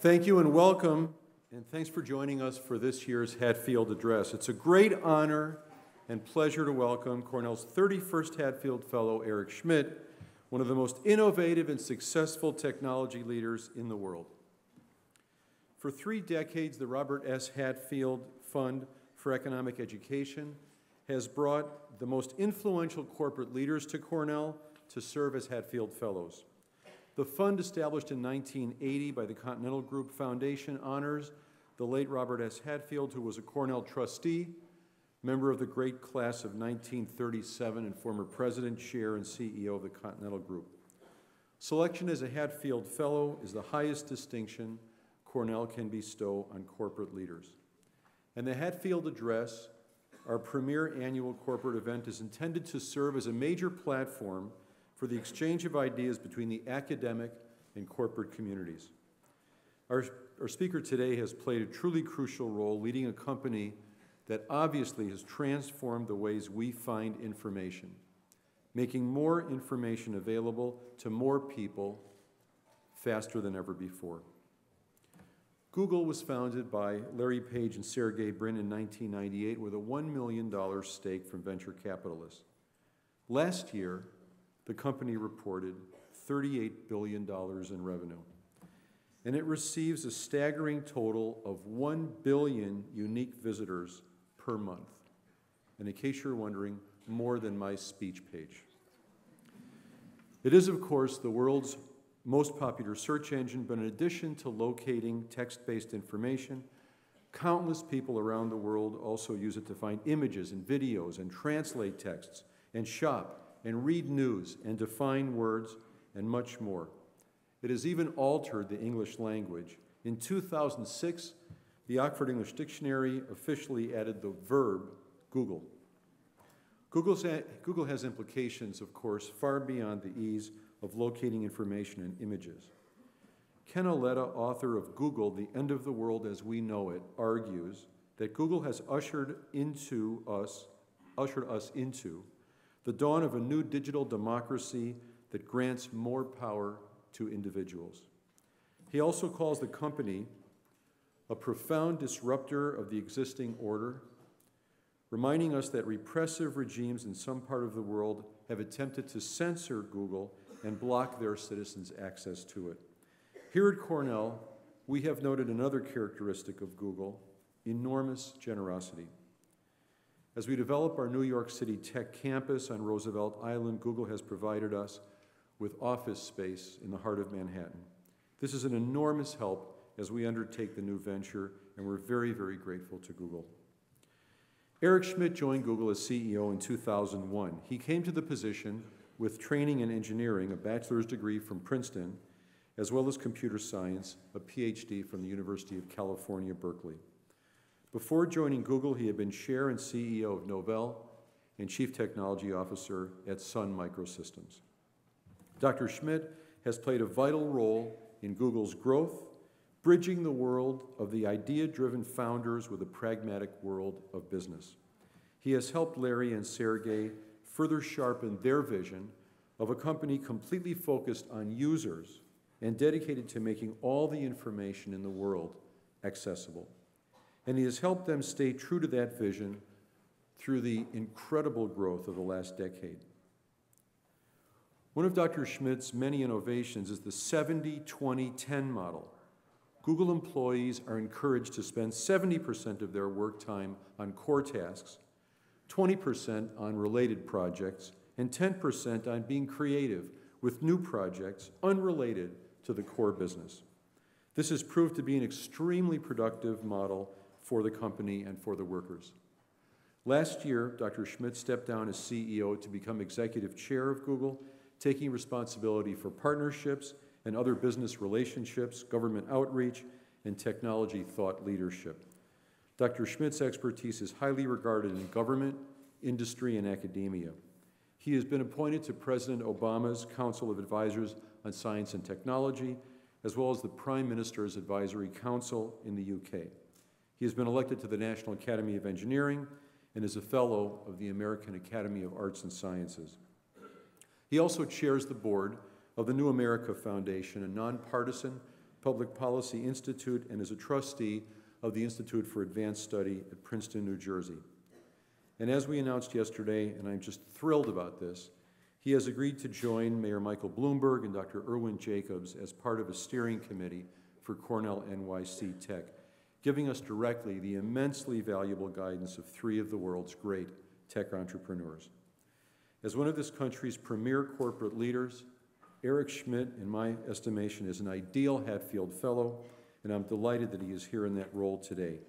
Thank you and welcome, and thanks for joining us for this year's Hatfield Address. It's a great honor and pleasure to welcome Cornell's 31st Hatfield Fellow, Eric Schmidt, one of the most innovative and successful technology leaders in the world. For 3 decades, the Robert S. Hatfield Fund for Economic Education has brought the most influential corporate leaders to Cornell to serve as Hatfield Fellows. The fund, established in 1980 by the Continental Group Foundation, honors the late Robert S. Hatfield, who was a Cornell trustee, member of the great class of 1937, and former president, chair, and CEO of the Continental Group. Selection as a Hatfield Fellow is the highest distinction Cornell can bestow on corporate leaders. And the Hatfield Address, our premier annual corporate event, is intended to serve as a major platform for the exchange of ideas between the academic and corporate communities. Our speaker today has played a truly crucial role leading a company that obviously has transformed the ways we find information, making more information available to more people faster than ever before. Google was founded by Larry Page and Sergey Brin in 1998 with a $1 million stake from venture capitalists. Last year, the company reported $38 billion in revenue, and it receives a staggering total of 1 billion unique visitors per month. And in case you're wondering, more than my speech page. It is, of course, the world's most popular search engine, but in addition to locating text-based information, countless people around the world also use it to find images and videos and translate texts and shop and read news and define words and much more. It has even altered the English language. In 2006, the Oxford English Dictionary officially added the verb Google. Google has implications, of course, far beyond the ease of locating information and images. Ken Auletta, author of Google, The End of the World as We Know It, argues that Google has ushered us into the dawn of a new digital democracy that grants more power to individuals. He also calls the company a profound disruptor of the existing order, reminding us that repressive regimes in some part of the world have attempted to censor Google and block their citizens' access to it. Here at Cornell, we have noted another characteristic of Google: enormous generosity. As we develop our New York City Tech campus on Roosevelt Island, Google has provided us with office space in the heart of Manhattan. This is an enormous help as we undertake the new venture, and we're very, very grateful to Google. Eric Schmidt joined Google as CEO in 2001. He came to the position with training in engineering, a bachelor's degree from Princeton, as well as computer science, a PhD from the University of California, Berkeley. Before joining Google, he had been chair and CEO of Novell and chief technology officer at Sun Microsystems. Dr. Schmidt has played a vital role in Google's growth, bridging the world of the idea-driven founders with a pragmatic world of business. He has helped Larry and Sergey further sharpen their vision of a company completely focused on users and dedicated to making all the information in the world accessible. And he has helped them stay true to that vision through the incredible growth of the last decade. One of Dr. Schmidt's many innovations is the 70-20-10 model. Google employees are encouraged to spend 70% of their work time on core tasks, 20% on related projects, and 10% on being creative with new projects unrelated to the core business. This has proved to be an extremely productive model for the company and for the workers. Last year, Dr. Schmidt stepped down as CEO to become executive chair of Google, taking responsibility for partnerships and other business relationships, government outreach, and technology thought leadership. Dr. Schmidt's expertise is highly regarded in government, industry, and academia. He has been appointed to President Obama's Council of Advisors on Science and Technology, as well as the Prime Minister's Advisory Council in the UK. He has been elected to the National Academy of Engineering and is a fellow of the American Academy of Arts and Sciences. He also chairs the board of the New America Foundation, a nonpartisan public policy institute, and is a trustee of the Institute for Advanced Study at Princeton, New Jersey. And as we announced yesterday, and I'm just thrilled about this, he has agreed to join Mayor Michael Bloomberg and Dr. Irwin Jacobs as part of a steering committee for Cornell NYC Tech, giving us directly the immensely valuable guidance of three of the world's great tech entrepreneurs. As one of this country's premier corporate leaders, Eric Schmidt, in my estimation, is an ideal Hatfield Fellow, and I'm delighted that he is here in that role today.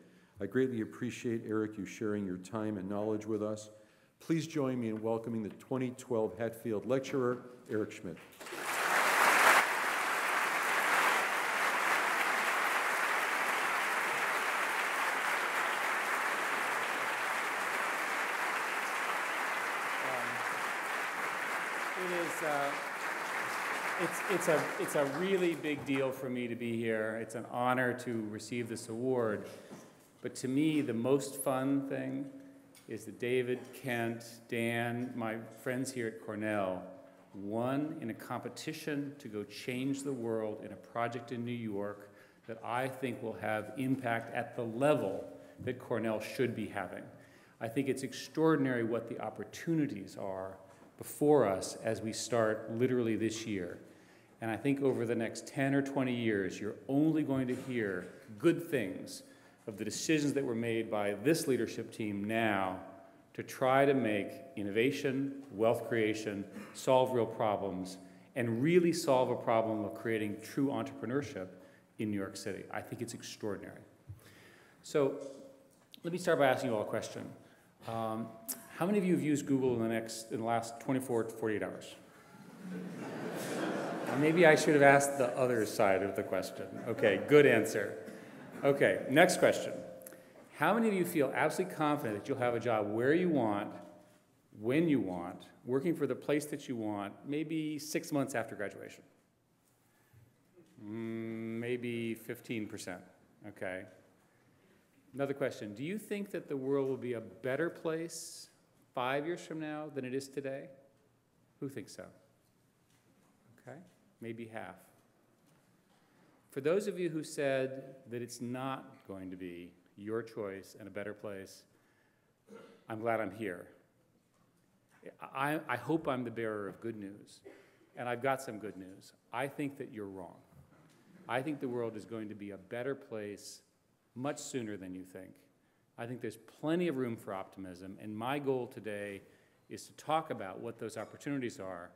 I greatly appreciate, Eric, you sharing your time and knowledge with us. Please join me in welcoming the 2012 Hatfield Lecturer, Eric Schmidt. It's a really big deal for me to be here. It's an honor to receive this award. But to me, the most fun thing is that David, Kent, Dan, my friends here at Cornell, won in a competition to go change the world in a project in New York that I think will have impact at the level that Cornell should be having. I think it's extraordinary what the opportunities are before us as we start literally this year. And I think over the next 10 or 20 years, you're only going to hear good things of the decisions that were made by this leadership team now to try to make innovation, wealth creation, solve real problems, and really solve a problem of creating true entrepreneurship in New York City. I think it's extraordinary. So let me start by asking you all a question. How many of you have used Google in the last 24 to 48 hours? Maybe I should have asked the other side of the question. Okay, good answer. Okay, next question. How many of you feel absolutely confident that you'll have a job where you want, when you want, working for the place that you want, maybe 6 months after graduation? Maybe 15%, okay. Another question, do you think that the world will be a better place 5 years from now than it is today? Who thinks so? Okay, maybe half. For those of you who said that it's not going to be your choice and a better place, I'm glad I'm here. I hope I'm the bearer of good news, and I've got some good news. I think that you're wrong. I think the world is going to be a better place much sooner than you think. I think there's plenty of room for optimism, and my goal today is to talk about what those opportunities are.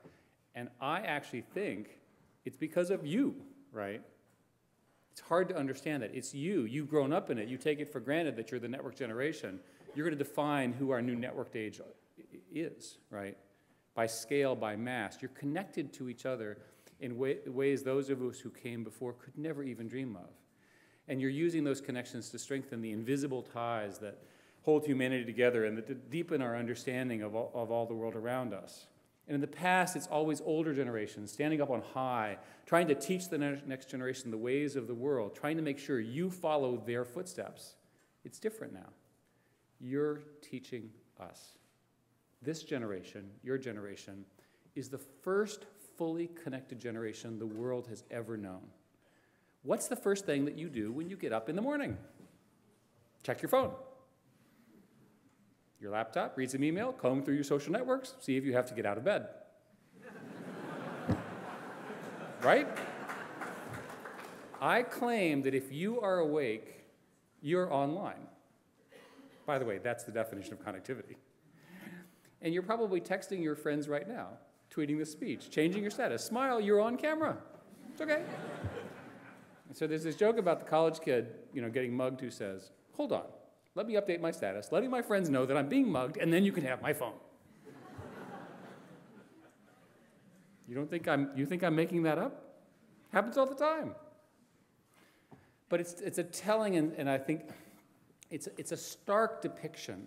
And I actually think it's because of you, right? It's hard to understand that. It's you. You've grown up in it. You take it for granted that you're the network generation. You're going to define who our new networked age is, right? By scale, by mass. You're connected to each other in ways those of us who came before could never even dream of. And you're using those connections to strengthen the invisible ties that hold humanity together and that to deepen our understanding of all the world around us. And in the past, it's always older generations standing up on high, trying to teach the next generation the ways of the world, trying to make sure you follow their footsteps. It's different now. You're teaching us. This generation, your generation, is the first fully connected generation the world has ever known. What's the first thing that you do when you get up in the morning? Check your phone. Your laptop, read some email, comb through your social networks, see if you have to get out of bed. Right? I claim that if you are awake, you're online. By the way, that's the definition of connectivity. And you're probably texting your friends right now, tweeting the speech, changing your status. Smile, you're on camera. It's okay. And so there's this joke about the college kid, getting mugged who says, hold on. Let me update my status, letting my friends know that I'm being mugged, and then you can have my phone. You think I'm making that up? Happens all the time. But it's a telling, and I think it's a stark depiction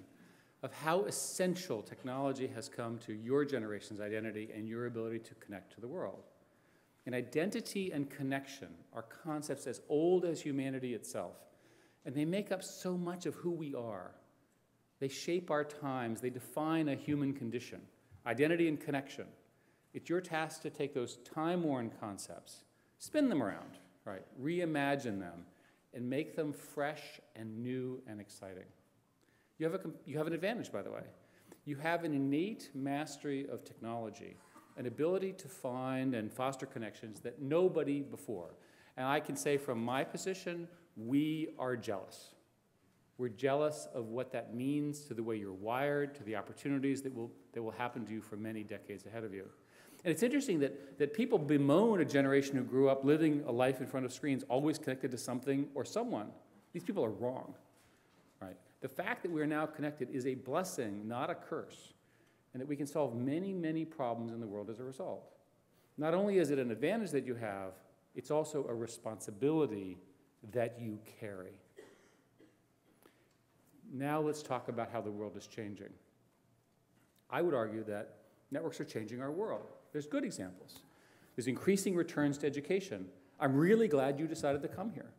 of how essential technology has come to your generation's identity and your ability to connect to the world. And identity and connection are concepts as old as humanity itself. And they make up so much of who we are. They shape our times. They define a human condition, identity and connection. It's your task to take those time-worn concepts, spin them around, right? Reimagine them, and make them fresh and new and exciting. You have an advantage, by the way. You have an innate mastery of technology, an ability to find and foster connections that nobody before. And I can say from my position, we are jealous. We're jealous of what that means to the way you're wired, to the opportunities that will happen to you for many decades ahead of you. And it's interesting that people bemoan a generation who grew up living a life in front of screens, always connected to something or someone. These people are wrong, right? The fact that we're now connected is a blessing, not a curse, and that we can solve many, many problems in the world as a result. Not only is it an advantage that you have, it's also a responsibility that you carry. Now let's talk about how the world is changing. I would argue that networks are changing our world. There's good examples. There's increasing returns to education. I'm really glad you decided to come here.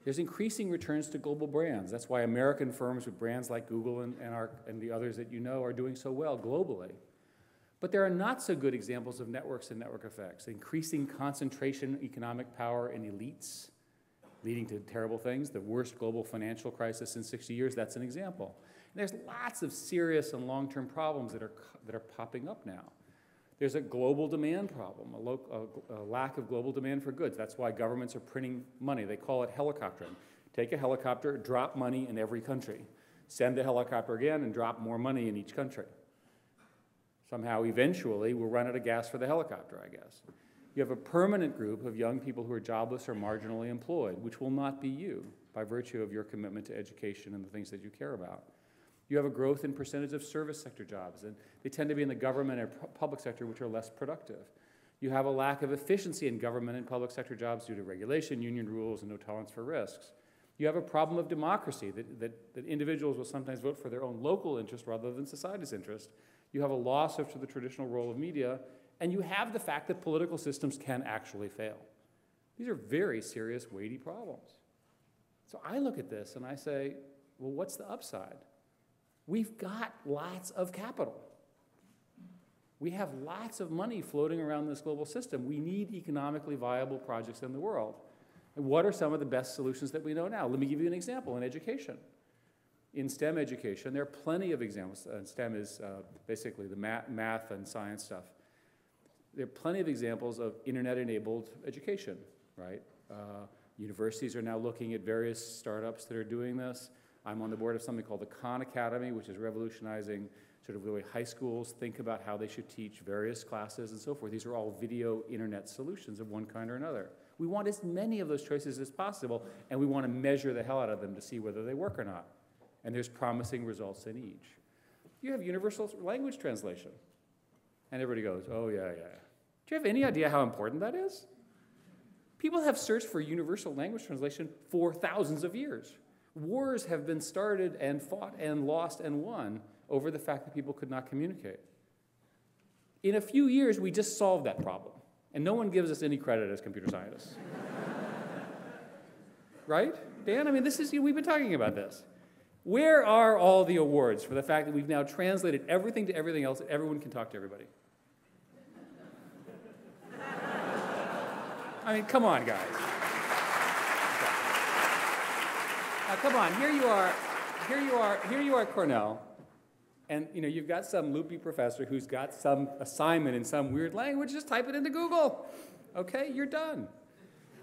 There's increasing returns to global brands. That's why American firms with brands like Google and the others that you know are doing so well globally. But there are not so good examples of networks and network effects. Increasing concentration, economic power in elites, leading to terrible things. The worst global financial crisis in 60 years, that's an example. And there's lots of serious and long-term problems that are popping up now. There's a global demand problem, a lack of global demand for goods. That's why governments are printing money. They call it helicoptering. Take a helicopter, drop money in every country. Send the helicopter again and drop more money in each country. Somehow, eventually, we'll run out of gas for the helicopter, I guess. You have a permanent group of young people who are jobless or marginally employed, which will not be you by virtue of your commitment to education and the things that you care about. You have a growth in percentage of service sector jobs, and they tend to be in the government or public sector, which are less productive. You have a lack of efficiency in government and public sector jobs due to regulation, union rules, and no tolerance for risks. You have a problem of democracy, that individuals will sometimes vote for their own local interest rather than society's interest. You have a loss of the traditional role of media, and you have the fact that political systems can actually fail. These are very serious, weighty problems. So I look at this and I say, well, what's the upside? We've got lots of capital. We have lots of money floating around this global system. We need economically viable projects in the world. And what are some of the best solutions that we know now? Let me give you an example in education. In STEM education, there are plenty of examples. STEM is basically the math and science stuff. There are plenty of examples of internet-enabled education, right? Universities are now looking at various startups that are doing this. I'm on the board of something called the Khan Academy, which is revolutionizing sort of the way high schools think about how they should teach various classes and so forth. These are all video internet solutions of one kind or another. We want as many of those choices as possible, and we want to measure the hell out of them to see whether they work or not. And there's promising results in each. You have universal language translation. And everybody goes, oh, yeah. Do you have any idea how important that is? People have searched for universal language translation for thousands of years. Wars have been started and fought and lost and won over the fact that people could not communicate. In a few years, we just solved that problem. And no one gives us any credit as computer scientists. Right? Dan, I mean, we've been talking about this. Where are all the awards for the fact that we've now translated everything to everything else, that everyone can talk to everybody? I mean, come on, guys. Now, come on, here you are, Cornell, and you've got some loopy professor who's got some assignment in some weird language. Just type it into Google. Okay, you're done.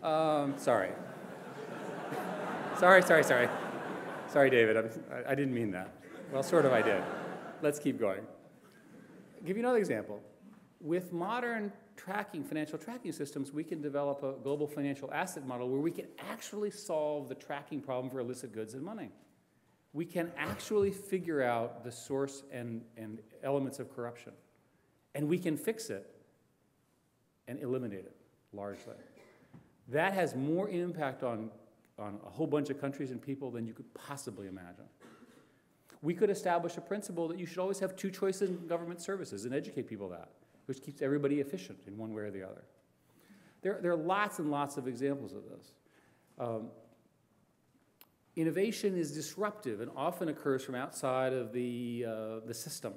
Sorry. Sorry, David. I didn't mean that. Well, sort of I did. Let's keep going. I'll give you another example. With modern financial tracking systems, we can develop a global financial asset model where we can actually solve the tracking problem for illicit goods and money. We can actually figure out the source and elements of corruption. And we can fix it and eliminate it, largely. That has more impact on a whole bunch of countries and people than you could possibly imagine. We could establish a principle that you should always have two choices in government services and educate people that, which keeps everybody efficient in one way or the other. There are lots and lots of examples of this. Innovation is disruptive and often occurs from outside of the system.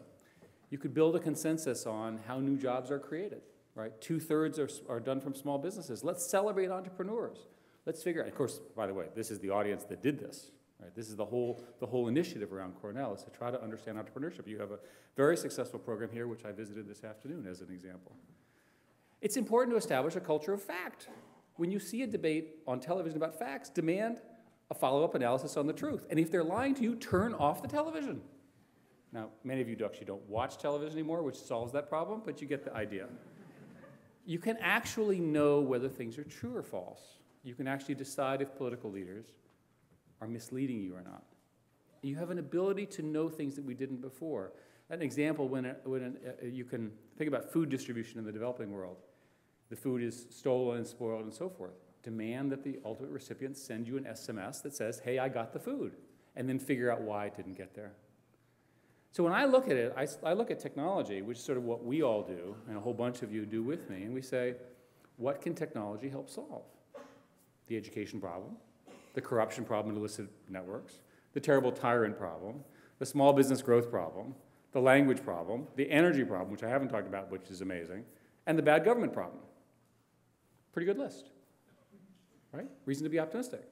You could build a consensus on how new jobs are created, right? 2/3 are done from small businesses. Let's celebrate entrepreneurs. Let's figure out, of course, by the way, this is the audience that did this, right? This is the whole initiative around Cornell, is to try to understand entrepreneurship. You have a very successful program here, which I visited this afternoon as an example. It's important to establish a culture of fact. When you see a debate on television about facts, demand a follow-up analysis on the truth. And if they're lying to you, turn off the television. Now, many of you actually don't watch television anymore, which solves that problem, but you get the idea. You can actually know whether things are true or false. You can actually decide if political leaders are misleading you or not. You have an ability to know things that we didn't before. An example, you can think about food distribution in the developing world. The food is stolen and spoiled and so forth. Demand that the ultimate recipient send you an SMS that says, hey, I got the food, and then figure out why it didn't get there. So when I look at it, I look at technology, which is sort of what we all do, and a whole bunch of you do with me, and we say, what can technology help solve? The education problem, the corruption problem in illicit networks, the terrible tyrant problem, the small business growth problem, the language problem, the energy problem, which I haven't talked about, which is amazing, and the bad government problem. Pretty good list, right? Reason to be optimistic.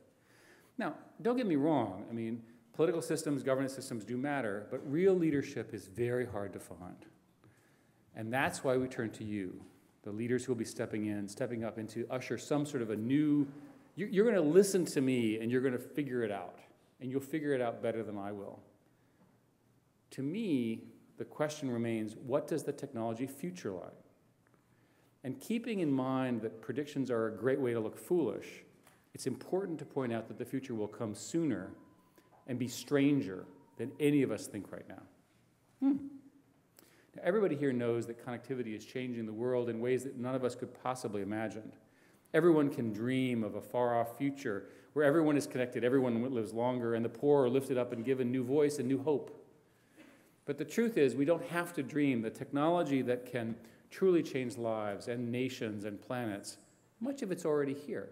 Now, don't get me wrong. I mean, political systems, governance systems do matter, but real leadership is very hard to find. And that's why we turn to you, the leaders who will be stepping up and to usher some sort of a new, you're going to listen to me and you're going to figure it out. And you'll figure it out better than I will. To me, the question remains, what does the technology future like? And keeping in mind that predictions are a great way to look foolish, it's important to point out that the future will come sooner and be stranger than any of us think right now. Now, everybody here knows that connectivity is changing the world in ways that none of us could possibly imagine. Everyone can dream of a far-off future where everyone is connected, everyone lives longer, and the poor are lifted up and given new voice and new hope. But the truth is, we don't have to dream. The technology that can truly change lives and nations and planets, much of it's already here,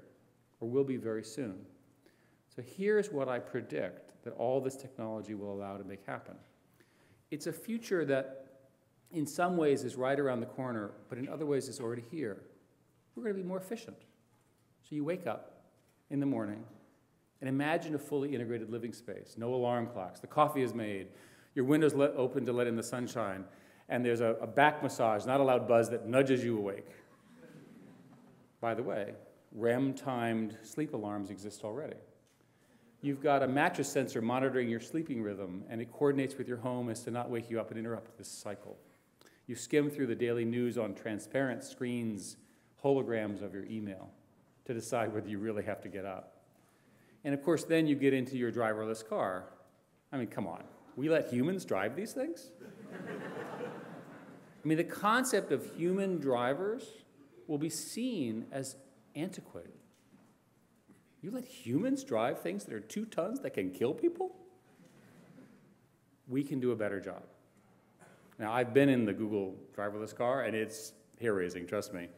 or will be very soon. So here's what I predict that all this technology will allow to make happen. It's a future that in some ways is right around the corner, but in other ways is already here. We're going to be more efficient. So you wake up in the morning and imagine a fully integrated living space. No alarm clocks. The coffee is made. Your window's open to let in the sunshine. And there's a back massage, not a loud buzz that nudges you awake. By the way, REM-timed sleep alarms exist already. You've got a mattress sensor monitoring your sleeping rhythm, and it coordinates with your home as to not wake you up and interrupt this cycle. You skim through the daily news on transparent screens, holograms of your email, to decide whether you really have to get up. And of course, then you get into your driverless car. I mean, come on. We let humans drive these things? I mean, the concept of human drivers will be seen as antiquated. You let humans drive things that are 2 tons that can kill people? We can do a better job. Now, I've been in the Google driverless car, and it's hair-raising, trust me.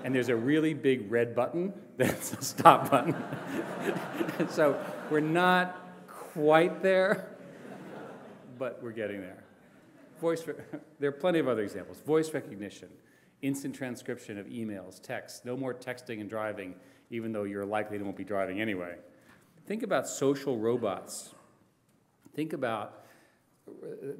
And there's a really big red button that's a stop button. So we're not quite there, but we're getting there. There are plenty of other examples. Voice recognition, instant transcription of emails, texts, no more texting and driving, even though you're likely to won't be driving anyway. Think about social robots. Think about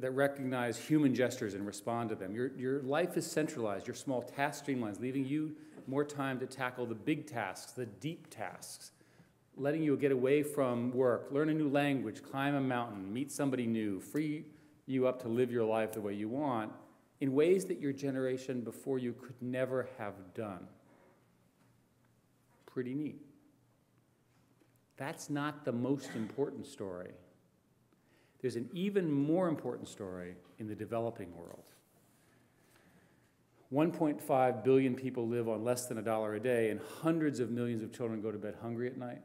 that recognize human gestures and respond to them. Your life is centralized, your small task streamlines, leaving you more time to tackle the big tasks, the deep tasks, letting you get away from work, learn a new language, climb a mountain, meet somebody new, free you up to live your life the way you want in ways that your generation before you could never have done. Pretty neat. That's not the most important story. There's an even more important story in the developing world. 1.5 billion people live on less than $1 a day, and hundreds of millions of children go to bed hungry at night.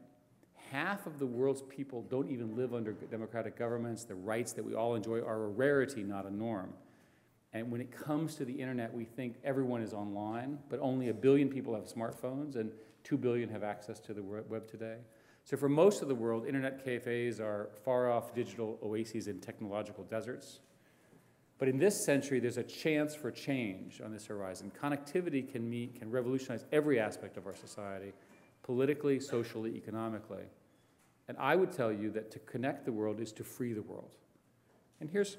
Half of the world's people don't even live under democratic governments. The rights that we all enjoy are a rarity, not a norm. And when it comes to the internet, we think everyone is online, but only 1 billion people have smartphones, and 2 billion have access to the web today. So for most of the world, internet cafes are far-off digital oases in technological deserts. But in this century, there's a chance for change on this horizon. Connectivity can revolutionize every aspect of our society, politically, socially, economically. And I would tell you that to connect the world is to free the world. And here's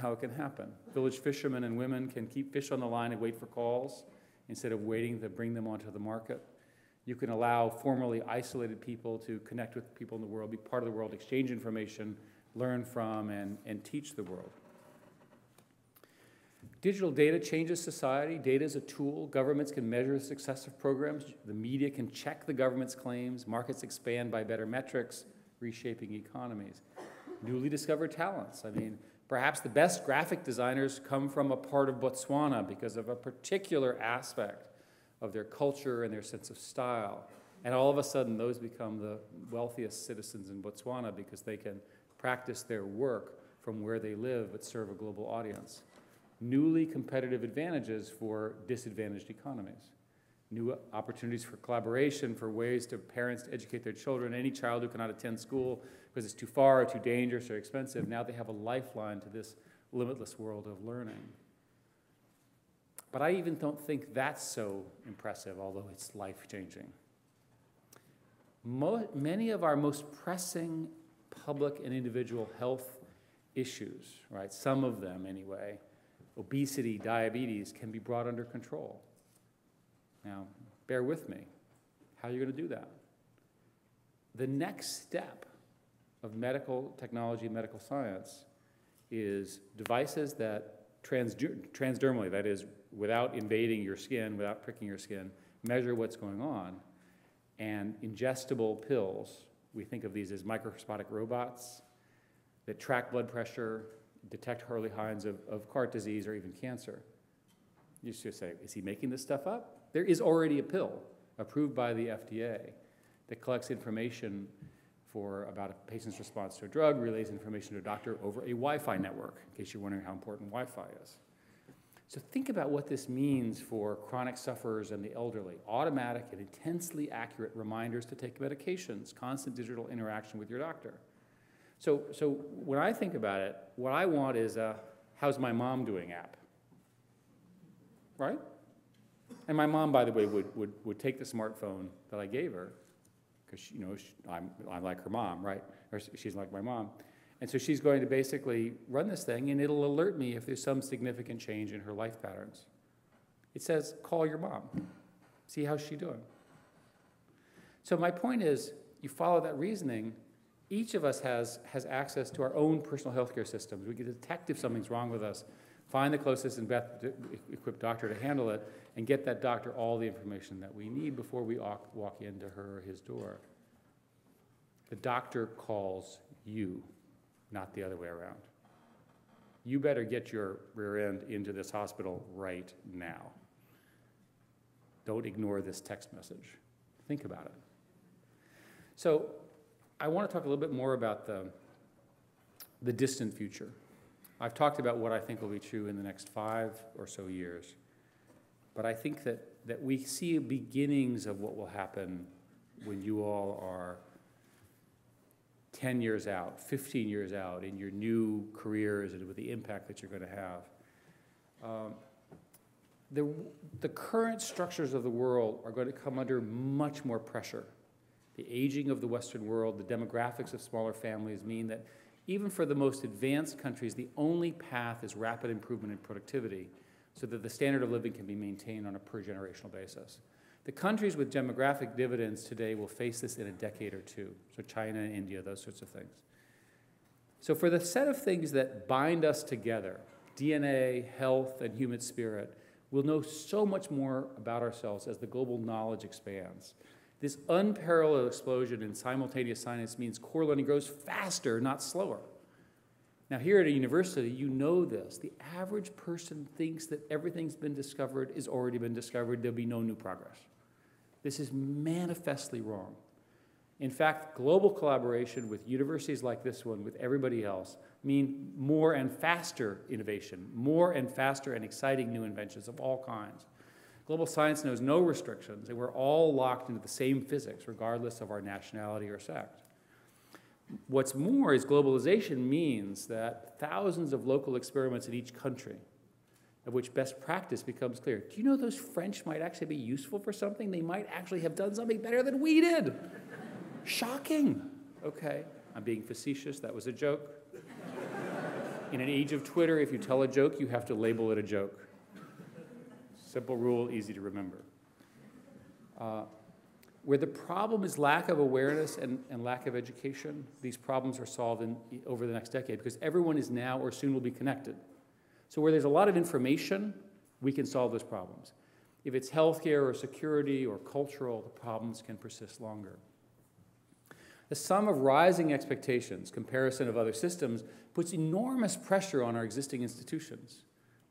how it can happen. Village fishermen and women can keep fish on the line and wait for calls instead of waiting to bring them onto the market. You can allow formerly isolated people to connect with people in the world, be part of the world, exchange information, learn from, and teach the world. Digital data changes society. Data is a tool. Governments can measure the success of programs. The media can check the government's claims. Markets expand by better metrics, reshaping economies. Newly discovered talents. I mean, perhaps the best graphic designers come from a part of Botswana because of a particular aspect of their culture and their sense of style. And all of a sudden, those become the wealthiest citizens in Botswana because they can practice their work from where they live but serve a global audience. Newly competitive advantages for disadvantaged economies. New opportunities for collaboration, for ways to parents to educate their children. Any child who cannot attend school because it's too far or too dangerous or expensive, now they have a lifeline to this limitless world of learning. But I even don't think that's so impressive, although it's life-changing. Many of our most pressing public and individual health issues, right, some of them anyway, obesity, diabetes, can be brought under control. Now, bear with me. How are you going to do that? The next step of medical technology and medical science is devices that transdermally, that is, without invading your skin, without pricking your skin, measure what's going on, and ingestible pills. We think of these as microscopic robots that track blood pressure, detect early signs of heart disease or even cancer. You just say, is he making this stuff up? There is already a pill approved by the FDA that collects information about a patient's response to a drug, relays information to a doctor over a Wi-Fi network, in case you're wondering how important Wi-Fi is. So think about what this means for chronic sufferers and the elderly. Automatic and intensely accurate reminders to take medications, constant digital interaction with your doctor. So when I think about it, what I want is a how's my mom doing app, right? And my mom, by the way, would take the smartphone that I gave her, because I'm like her mom, right? Or she's like my mom. And so she's going to basically run this thing, and it'll alert me if there's some significant change in her life patterns. It says, call your mom. See how's she doing? So my point is, you follow that reasoning, each of us has access to our own personal healthcare systems. We can detect if something's wrong with us, find the closest and best equipped doctor to handle it, and get that doctor all the information that we need before we walk into her or his door. The doctor calls you, not the other way around. You better get your rear end into this hospital right now. Don't ignore this text message. Think about it. So I want to talk a little bit more about the distant future. I've talked about what I think will be true in the next 5 or so years. But I think that we see beginnings of what will happen when you all are 10 years out, 15 years out in your new careers and with the impact that you're going to have. The current structures of the world are going to come under much more pressure. The aging of the Western world, the demographics of smaller families mean that even for the most advanced countries, the only path is rapid improvement in productivity so that the standard of living can be maintained on a per-generational basis. The countries with demographic dividends today will face this in a decade or two, so China and India, those sorts of things. So for the set of things that bind us together, DNA, health, and human spirit, we'll know so much more about ourselves as the global knowledge expands. This unparalleled explosion in simultaneous science means core learning grows faster, not slower. Now, here at a university, you know this. The average person thinks that everything's been discovered, is already been discovered, there'll be no new progress. This is manifestly wrong. In fact, global collaboration with universities like this one, with everybody else, mean more and faster innovation, more and faster and exciting new inventions of all kinds. Global science knows no restrictions, and we're all locked into the same physics, regardless of our nationality or sect. What's more is globalization means that thousands of local experiments in each country, of which best practice becomes clear. Do you know those French might actually be useful for something? They might actually have done something better than we did. Shocking. Okay, I'm being facetious. That was a joke. In an age of Twitter, if you tell a joke, you have to label it a joke. Simple rule, easy to remember. Where the problem is lack of awareness and lack of education, these problems are solved over the next decade because everyone is now or soon will be connected. So where there's a lot of information, we can solve those problems. If it's healthcare or security or cultural, the problems can persist longer. The sum of rising expectations, comparison of other systems, puts enormous pressure on our existing institutions.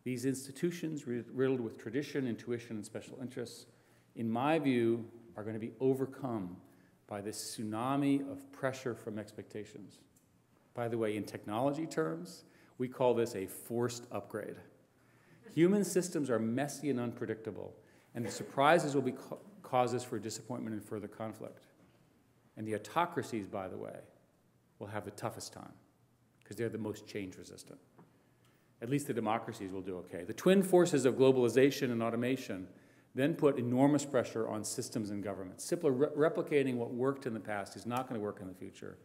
These institutions, riddled with tradition, intuition, and special interests, in my view, are going to be overcome by this tsunami of pressure from expectations. By the way, in technology terms, we call this a forced upgrade. Human systems are messy and unpredictable, and the surprises will be causes for disappointment and further conflict. And the autocracies, by the way, will have the toughest time, because they're the most change-resistant. At least the democracies will do okay. The twin forces of globalization and automation then put enormous pressure on systems and governments. Simply replicating what worked in the past is not going to work in the future.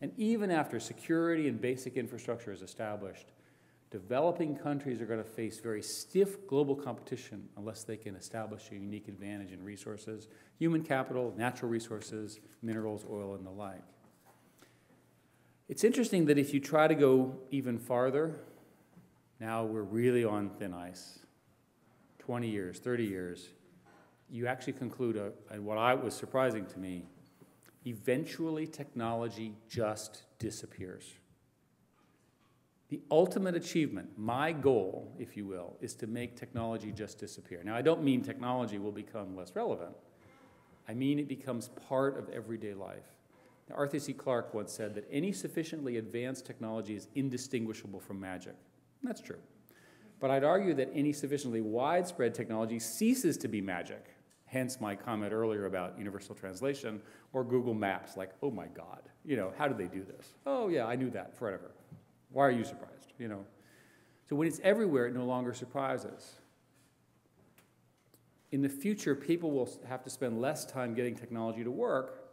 And even after security and basic infrastructure is established, developing countries are going to face very stiff global competition unless they can establish a unique advantage in resources, human capital, natural resources, minerals, oil, and the like. It's interesting that if you try to go even farther, now we're really on thin ice. 20 years, 30 years, you actually conclude, and what was surprising to me, eventually technology just disappears. The ultimate achievement, my goal, if you will, is to make technology just disappear. Now, I don't mean technology will become less relevant. I mean it becomes part of everyday life. Now, Arthur C. Clarke once said that any sufficiently advanced technology is indistinguishable from magic. And that's true. But I'd argue that any sufficiently widespread technology ceases to be magic. Hence my comment earlier about universal translation or Google Maps, like, oh my God, how did they do this? Oh yeah, I knew that forever. Why are you surprised, So when it's everywhere, it no longer surprises. In the future, people will have to spend less time getting technology to work,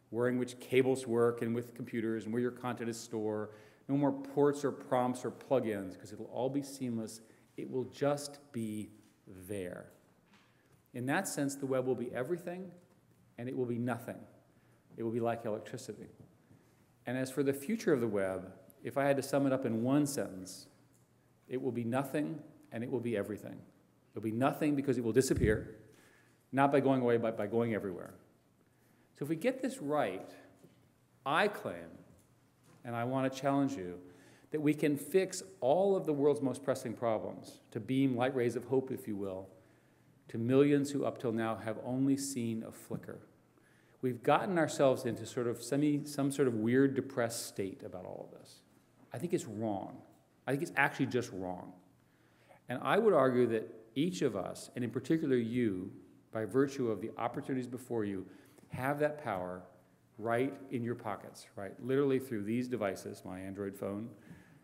worrying which cables work and with computers and where your content is stored. No more ports or prompts or plugins, because it'll all be seamless. It will just be there. In that sense, the web will be everything, and it will be nothing. It will be like electricity. And as for the future of the web, if I had to sum it up in one sentence, it will be nothing, and it will be everything. It will be nothing because it will disappear, not by going away, but by going everywhere. So if we get this right, I claim, and I want to challenge you, that we can fix all of the world's most pressing problems, to beam light rays of hope, if you will, to millions who up till now have only seen a flicker. We've gotten ourselves into some sort of weird, depressed state about all of this. I think it's wrong. I think it's actually just wrong. And I would argue that each of us, and in particular you, by virtue of the opportunities before you, have that power right in your pockets, right? Literally through these devices, my Android phone,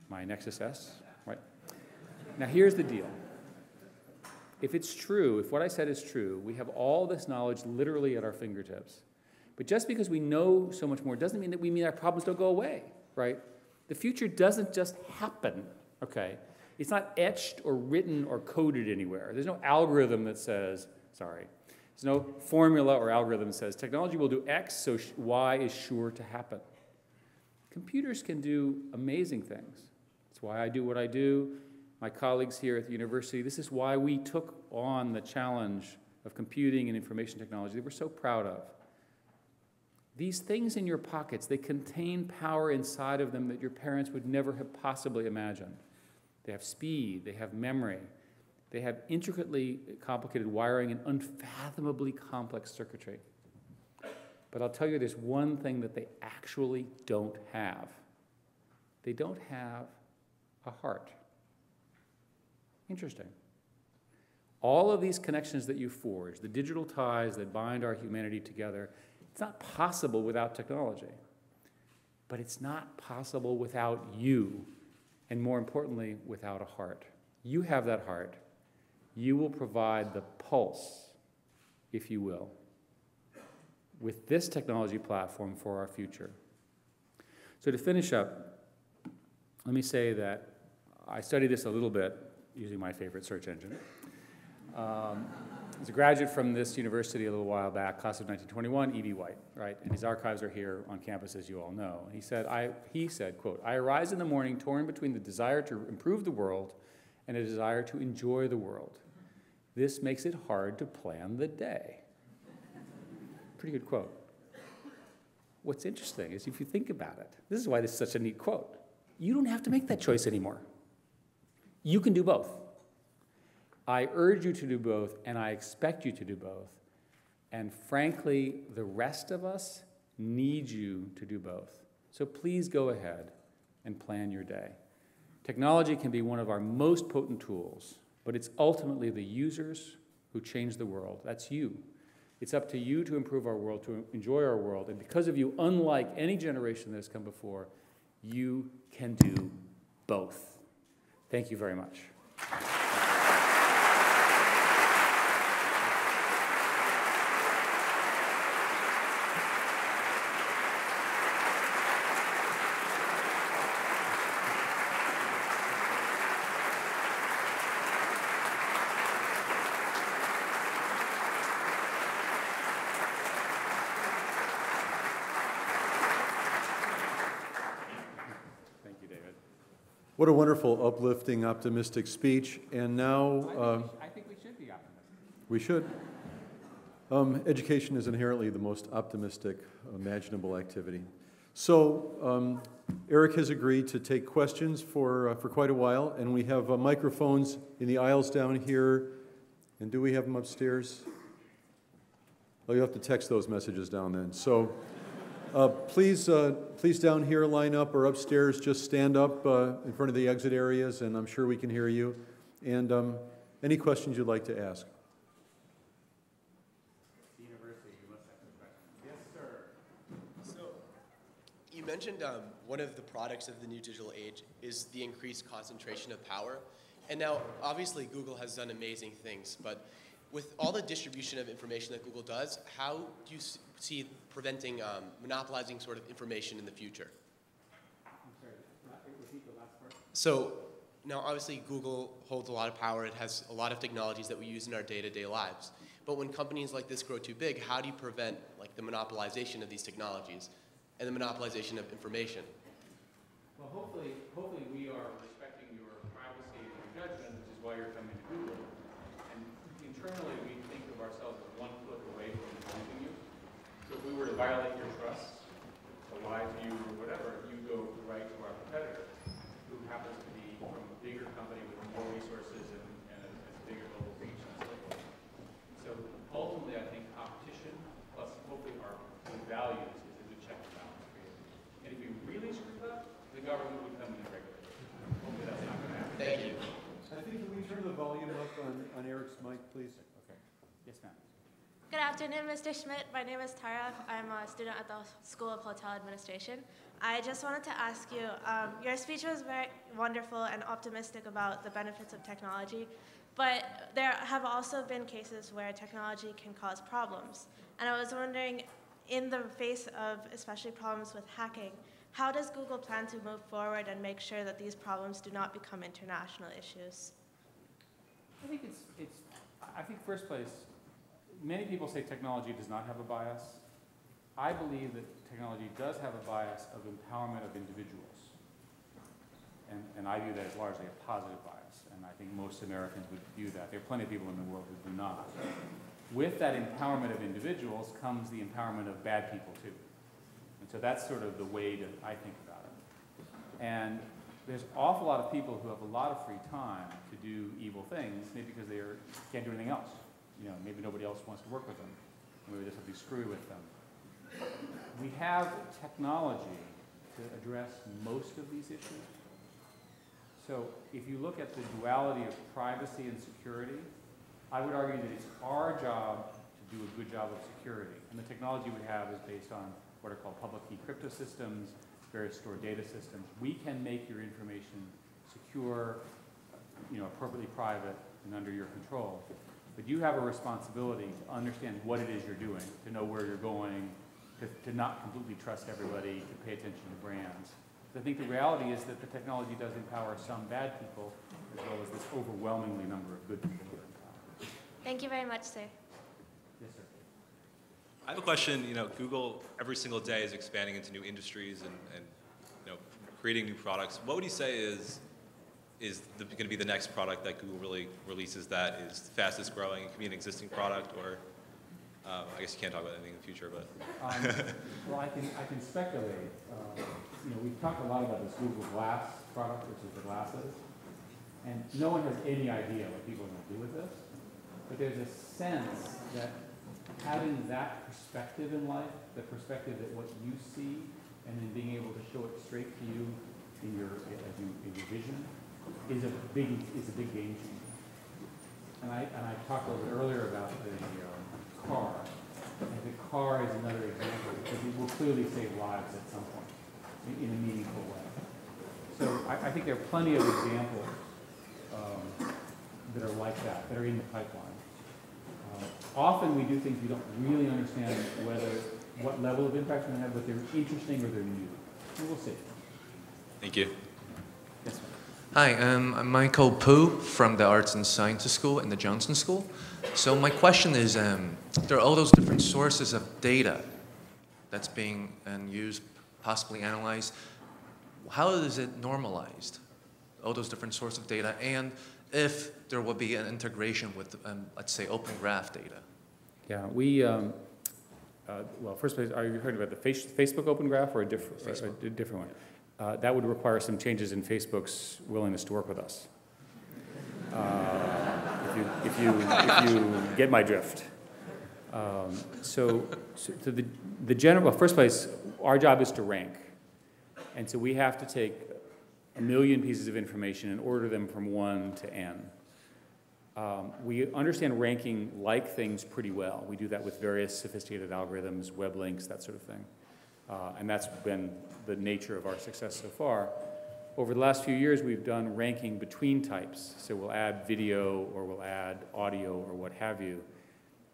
my Nexus S, right? Now here's the deal. If it's true, if what I said is true, we have all this knowledge literally at our fingertips. But just because we know so much more doesn't mean that we mean our problems don't go away, right? The future doesn't just happen, okay? It's not etched or written or coded anywhere. There's no algorithm that says, there's no formula or algorithm that says technology will do X, so Y is sure to happen. Computers can do amazing things. That's why I do what I do. My colleagues here at the university, this is why we took on the challenge of computing and information technology that we're so proud of. These things in your pockets, they contain power inside of them that your parents would never have possibly imagined. They have speed, they have memory, they have intricately complicated wiring and unfathomably complex circuitry. But I'll tell you, there's one thing that they actually don't have. They don't have a heart. Interesting. All of these connections that you forge, the digital ties that bind our humanity together, it's not possible without technology. But it's not possible without you, and more importantly, without a heart. You have that heart. You will provide the pulse, if you will, with this technology platform for our future. So to finish up, let me say that I studied this a little bit using my favorite search engine. As a graduate from this university a little while back, class of 1921, E.B. White, right? And his archives are here on campus, as you all know. And he said, quote, "I arise in the morning torn between the desire to improve the world and a desire to enjoy the world. This makes it hard to plan the day." Pretty good quote. What's interesting is if you think about it, this is why this is such a neat quote. You don't have to make that choice anymore. You can do both. I urge you to do both, and I expect you to do both. And frankly, the rest of us need you to do both. So please go ahead and plan your day. Technology can be one of our most potent tools, but it's ultimately the users who change the world. That's you. It's up to you to improve our world, to enjoy our world. And because of you, unlike any generation that has come before, you can do both. Thank you very much. What a wonderful, uplifting, optimistic speech. And now... I think we should be optimistic. We should. Education is inherently the most optimistic imaginable activity. So Eric has agreed to take questions for quite a while, and we have microphones in the aisles down here. And do we have them upstairs? Oh, you have to text those messages down then. So please down here line up, or upstairs just stand up in front of the exit areas, and I'm sure we can hear you. And any questions you'd like to ask? You mentioned one of the products of the new digital age is the increased concentration of power. And now, obviously, Google has done amazing things, but with all the distribution of information that Google does, how do you see preventing monopolizing sort of information in the future? I'm sorry, repeat the last part. So now, obviously, Google holds a lot of power. It has a lot of technologies that we use in our day-to-day lives. But when companies like this grow too big, how do you prevent like the monopolization of these technologies and the monopolization of information? Well, hopefully we are respecting your privacy and your judgment, which is why you're coming to Google. And internally, we think of ourselves as one foot away from using you. So if we were to violate your trust, or lie to you, or whatever, you go right to our competitor, who happens to be from a bigger company with more resources and a bigger global reach and so forth. So ultimately, I think competition plus hopefully our values is a good check and balance for you. And if you really screwed up, the government would come in and regulate it. Hopefully that's not going to happen. Thank you. I think, can we turn the volume up on Eric's mic, please? Okay. Yes, ma'am. Good afternoon, Mr. Schmidt. My name is Tara. I'm a student at the School of Hotel Administration. I just wanted to ask you, your speech was very wonderful and optimistic about the benefits of technology, but there have also been cases where technology can cause problems. And I was wondering, in the face of especially problems with hacking, how does Google plan to move forward and make sure that these problems do not become international issues? I think I think first place, many people say technology does not have a bias. I believe that technology does have a bias of empowerment of individuals. And I view that as largely a positive bias. And I think most Americans would view that. There are plenty of people in the world who do not. With that empowerment of individuals comes the empowerment of bad people too. And so that's sort of the way that I think about it. And there's an awful lot of people who have a lot of free time to do evil things, maybe because they can't do anything else. You know, maybe nobody else wants to work with them. Maybe there's something screwy with them. We have technology to address most of these issues. So if you look at the duality of privacy and security, I would argue that it's our job to do a good job of security. And the technology we have is based on what are called public key crypto systems, various stored data systems. We can make your information secure, appropriately private and under your control. But you have a responsibility to understand what it is you're doing, to know where you're going, to not completely trust everybody, to pay attention to brands. I think the reality is that the technology does empower some bad people, as well as this overwhelmingly number of good people that are empowered. Thank you very much, sir. Yes, sir. I have a question. Google every single day is expanding into new industries and creating new products. What would you say is going to be the next product that Google really releases that is the fastest growing? It could be an existing product, or I guess you can't talk about anything in the future, but. Well, I can speculate. We've talked a lot about this Google Glass product, which is the glasses, and no one has any idea what people are going to do with this. But there's a sense that having that perspective in life, the perspective that what you see, and then being able to show it straight to you in your vision, is a big game changer. And I talked a little bit earlier about the car. And the car is another example because it will clearly save lives at some point in a meaningful way. So I think there are plenty of examples that are like that are in the pipeline. Often we do things we don't really understand what level of impact we're going to have, but they're interesting or they're new. And we'll see. Thank you. Yes, sir. Hi, I'm Michael Pu from the Arts and Sciences School and the Johnson School. So my question is, there are all those different sources of data that's being used, possibly analyzed. How is it normalized, all those different sources of data, and if there will be an integration with, let's say, Open Graph data? Yeah, we, well, first place, are you heard about the Facebook Open Graph or a different one? That would require some changes in Facebook's willingness to work with us. If you get my drift. So the general, well, first place, our job is to rank. And so we have to take 1 million pieces of information and order them from 1 to n. We understand ranking like things pretty well. We do that with various sophisticated algorithms, web links, that sort of thing. And that's been the nature of our success so far. Over the last few years, we've done ranking between types. So we'll add video, or we'll add audio, or what have you.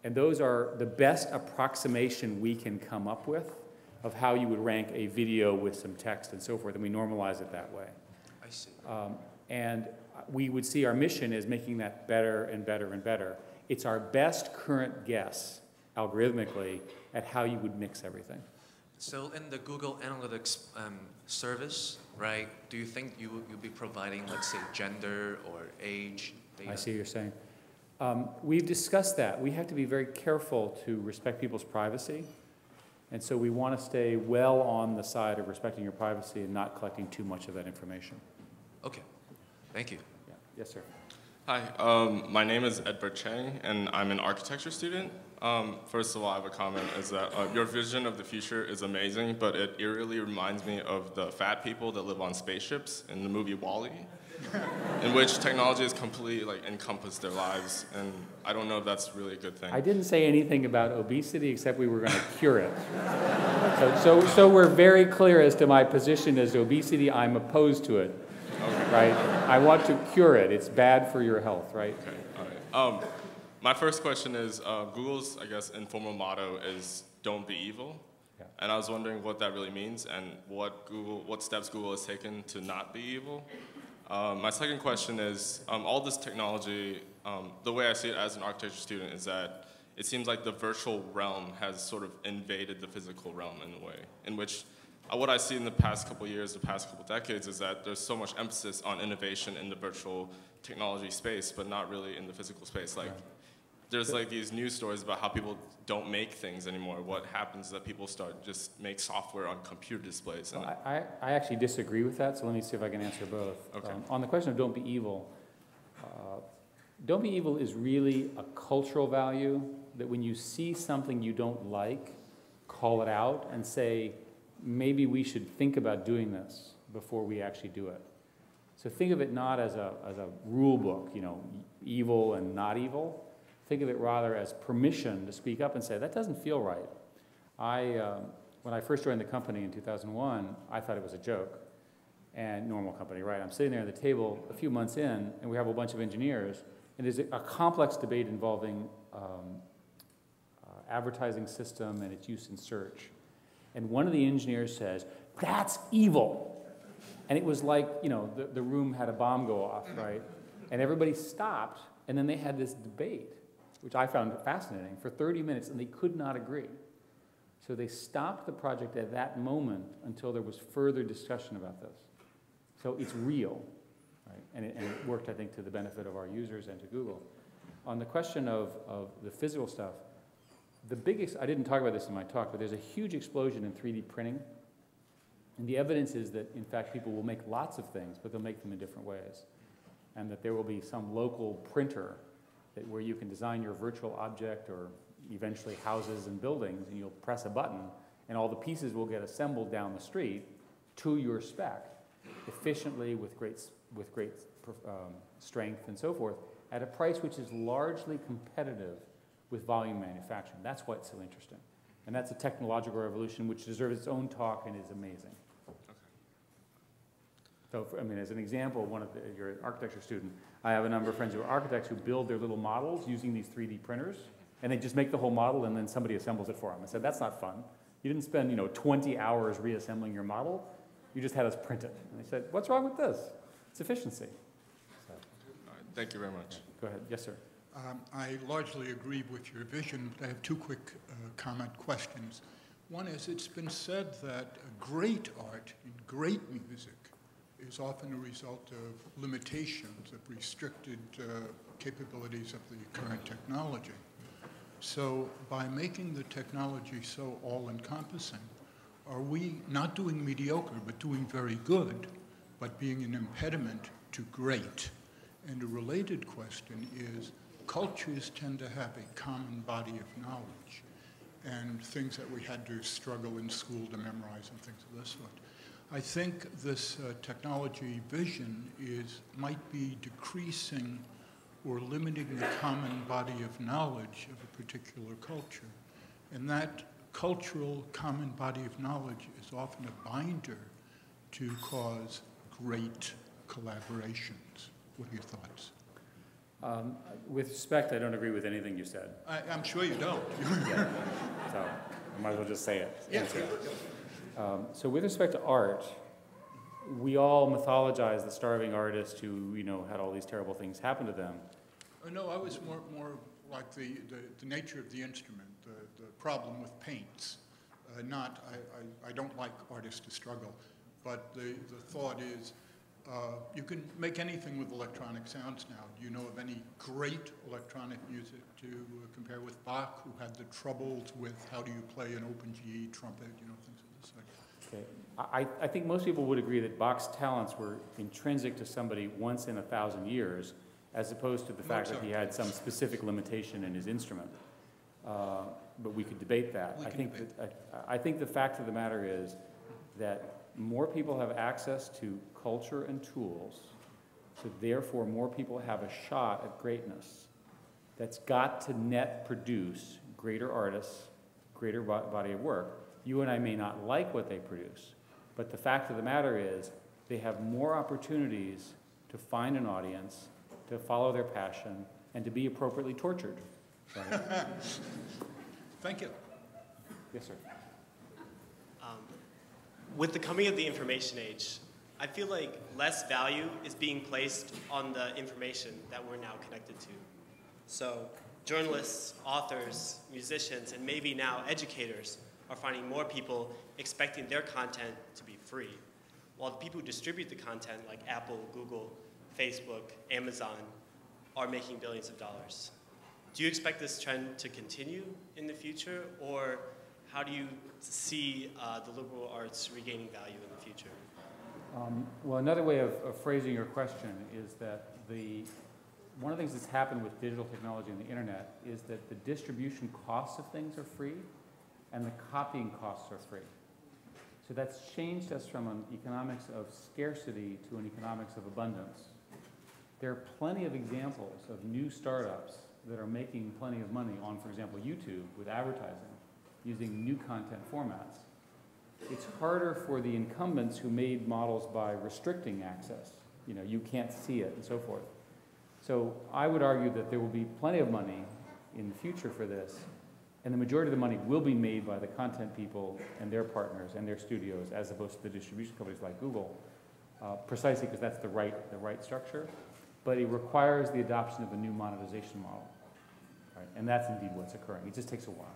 And those are the best approximation we can come up with of how you would rank a video with some text and so forth, and we normalize it that way. I see. And we would see our mission as making that better and better and better. It's our best current guess, algorithmically, at how you would mix everything. So in the Google Analytics service, right, do you think you'll be providing, let's say, gender or age data? I see what you're saying. We've discussed that. We have to be very careful to respect people's privacy. And so we want to stay well on the side of respecting your privacy and not collecting too much of that information. Okay. Thank you. Yeah. Yes, sir. Hi, my name is Edward Chang, and I'm an architecture student. First of all, I have a comment, is that your vision of the future is amazing, but it eerily reminds me of the fat people that live on spaceships in the movie WALL-E, in which technology has completely encompassed their lives, and I don't know if that's really a good thing. I didn't say anything about obesity except we were going to cure it. So we're very clear as to my position as obesity. I'm opposed to it. Okay. Right? I want to cure it. It's bad for your health, right? Okay, all right. My first question is, Google's, I guess, informal motto is "Don't be evil," yeah. And I was wondering what that really means and what steps Google has taken to not be evil. My second question is, all this technology, the way I see it as an architecture student is that it seems like the virtual realm has sort of invaded the physical realm in a way, in which what I see in the past couple years, the past couple decades, is that there's so much emphasis on innovation in the virtual technology space, but not really in the physical space. Like, there's like these news stories about how people don't make things anymore. What happens is that people start just make software on computer displays. And well, I actually disagree with that, so let me see if I can answer both. Okay. On the question of don't be evil is really a cultural value that when you see something you don't like, call it out and say, maybe we should think about doing this before we actually do it. So think of it not as a rule book, evil and not evil, think of it rather as permission to speak up and say, that doesn't feel right. When I first joined the company in 2001, I thought it was a joke. And normal company, right? I'm sitting there at the table a few months in, and we have a bunch of engineers, and there's a complex debate involving advertising system and its use in search. And one of the engineers says, that's evil. And it was like, you know, the room had a bomb go off, right? And everybody stopped, and then they had this debate, which I found fascinating, for 30 minutes, and they could not agree. So they stopped the project at that moment until there was further discussion about this. So it's real, right? And it worked, I think, to the benefit of our users and to Google. On the question of the physical stuff, the biggest, I didn't talk about this in my talk, but there's a huge explosion in 3D printing. And the evidence is that, in fact, people will make lots of things, but they'll make them in different ways. And that there will be some local printer where you can design your virtual object or eventually houses and buildings, and you'll press a button, and all the pieces will get assembled down the street to your spec, efficiently, with great strength and so forth, at a price which is largely competitive with volume manufacturing. That's why it's so interesting. And that's a technological revolution which deserves its own talk and is amazing. Okay. So, I mean, as an example, you're an architecture student, I have a number of friends who are architects who build their little models using these 3D printers, and they just make the whole model and then somebody assembles it for them. I said, that's not fun. You didn't spend, 20 hours reassembling your model. You just had us print it. And they said, what's wrong with this? It's efficiency. So. All right, thank you very much. Go ahead. Yes, sir. I largely agree with your vision. I have two quick comment questions. One is, it's been said that great art and great music is often a result of limitations, of restricted capabilities of the current technology. So by making the technology so all-encompassing, are we not doing mediocre, but doing very good, but being an impediment to great? And a related question is, cultures tend to have a common body of knowledge, and things that we had to struggle in school to memorize and things of this sort. I think this technology vision might be decreasing or limiting the common body of knowledge of a particular culture. And that cultural common body of knowledge is often a binder to cause great collaborations. What are your thoughts? With respect, I don't agree with anything you said. I'm sure you don't. So I might as well just say it. Yes. So with respect to art, we all mythologize the starving artist who, had all these terrible things happen to them. No, I was more like the nature of the instrument, the problem with paints. I don't like artists to struggle, but the thought is, you can make anything with electronic sounds now. Do you know of any great electronic music to compare with Bach, who had the troubles with how do you play an open G trumpet, things of this sort? Okay. I think most people would agree that Bach's talents were intrinsic to somebody once in 1,000 years, as opposed to the fact that he had some specific limitation in his instrument. But we could debate that. I think the fact of the matter is that more people have access to culture and tools, so therefore more people have a shot at greatness. That's got to net produce greater artists, greater body of work. You and I may not like what they produce, but the fact of the matter is they have more opportunities to find an audience, to follow their passion, and to be appropriately tortured. Right? Thank you. Yes, sir. With the coming of the information age, I feel like less value is being placed on the information that we're now connected to. So journalists, authors, musicians, and maybe now educators are finding more people expecting their content to be free, while the people who distribute the content, like Apple, Google, Facebook, Amazon, are making billions of dollars. Do you expect this trend to continue in the future, or how do you see the liberal arts regaining value in the future? Well, another way of phrasing your question is that one of the things that's happened with digital technology and the internet is that the distribution costs of things are free and the copying costs are free. So that's changed us from an economics of scarcity to an economics of abundance. There are plenty of examples of new startups that are making plenty of money on, for example, YouTube with advertising, using new content formats. It's harder for the incumbents who made models by restricting access. You know, you can't see it and so forth. So I would argue that there will be plenty of money in the future for this, and the majority of the money will be made by the content people and their partners and their studios, as opposed to the distribution companies like Google, precisely because that's the right structure. But it requires the adoption of a new monetization model, right? And that's indeed what's occurring. It just takes a while.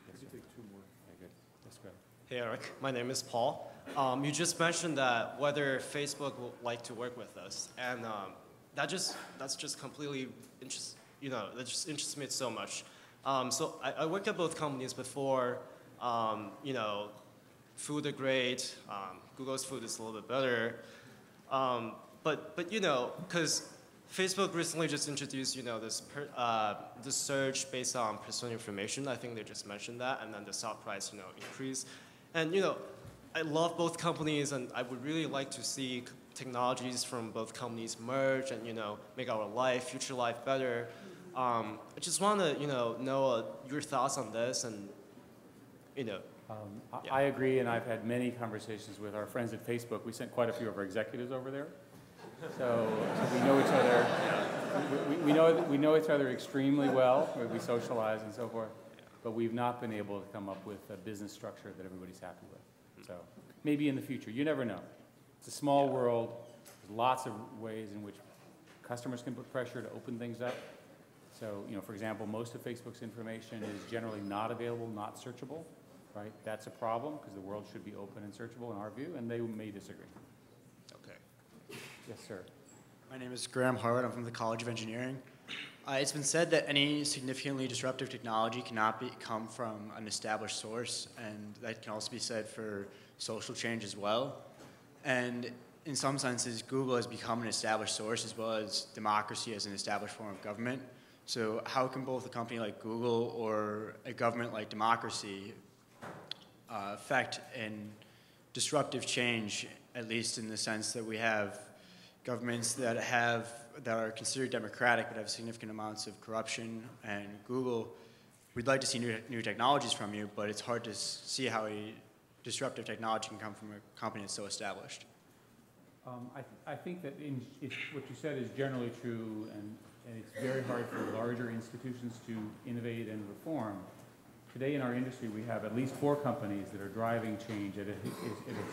Yes, you take two more. Okay, good. That's great. Hey, Eric. My name is Paul. You just mentioned that whether Facebook would like to work with us, and that's just completely that just interests me so much. So I worked at both companies before. Food are great. Google's food is a little bit better. But because Facebook recently just introduced this search based on personal information. I think they just mentioned that, and then the stock price increased. And I love both companies, and I would really like to see technologies from both companies merge and make our future life better. I just want to know your thoughts on this, and yeah. I agree, and I've had many conversations with our friends at Facebook. We sent quite a few of our executives over there, so we know each other. We know each other extremely well. We socialize and so forth, but we've not been able to come up with a business structure that everybody's happy with. So maybe in the future, you never know. It's a small world. There's lots of ways in which customers can put pressure to open things up. So, for example, most of Facebook's information is generally not available, not searchable, right? That's a problem because the world should be open and searchable in our view, and they may disagree. Okay. Yes, sir. My name is Graham Harwood. I'm from the College of Engineering. It's been said that any significantly disruptive technology cannot come from an established source, and that can also be said for social change as well. And in some senses, Google has become an established source as well as democracy as an established form of government. So how can both a company like Google or a government like democracy affect in disruptive change, at least in the sense that we have governments that are considered democratic but have significant amounts of corruption, and Google, we'd like to see new technologies from you, but it's hard to see how a disruptive technology can come from a company that's so established. I think that what you said is generally true, and it's very hard for larger institutions to innovate and reform. Today in our industry, we have at least 4 companies that are driving change at a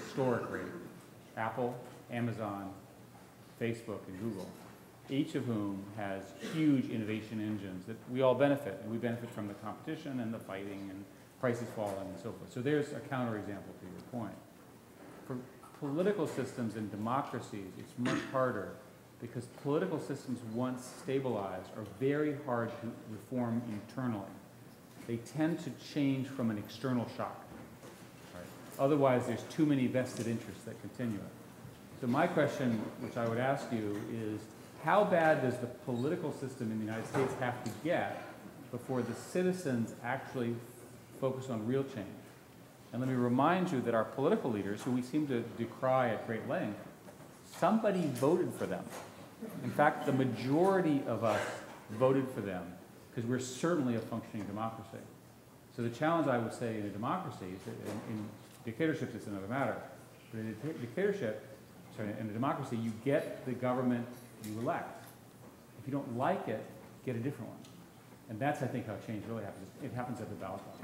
historic rate. Apple, Amazon, Facebook, and Google, each of whom has huge innovation engines that we all benefit, and we benefit from the competition and the fighting and prices falling and so forth. So there's a counterexample to your point. For political systems and democracies, it's much harder because political systems, once stabilized, are very hard to reform internally. They tend to change from an external shock. Right? Otherwise, there's too many vested interests that continue it. So my question, which I would ask you, is how bad does the political system in the United States have to get before the citizens actually focus on real change? And let me remind you that our political leaders, who we seem to decry at great length, somebody voted for them. In fact, the majority of us voted for them because we're certainly a functioning democracy. So the challenge, I would say, in a democracy, is that in dictatorships it's another matter, but in a democracy, you get the government you elect. If you don't like it, get a different one. And that's, I think, how change really happens. It happens at the ballot box.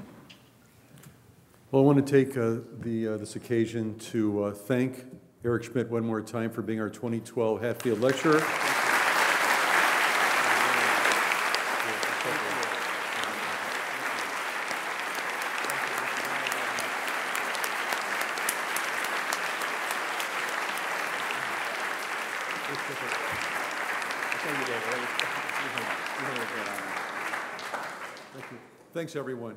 Well, I want to take this occasion to thank Eric Schmidt one more time for being our 2012 Hatfield Lecturer. Thanks, everyone.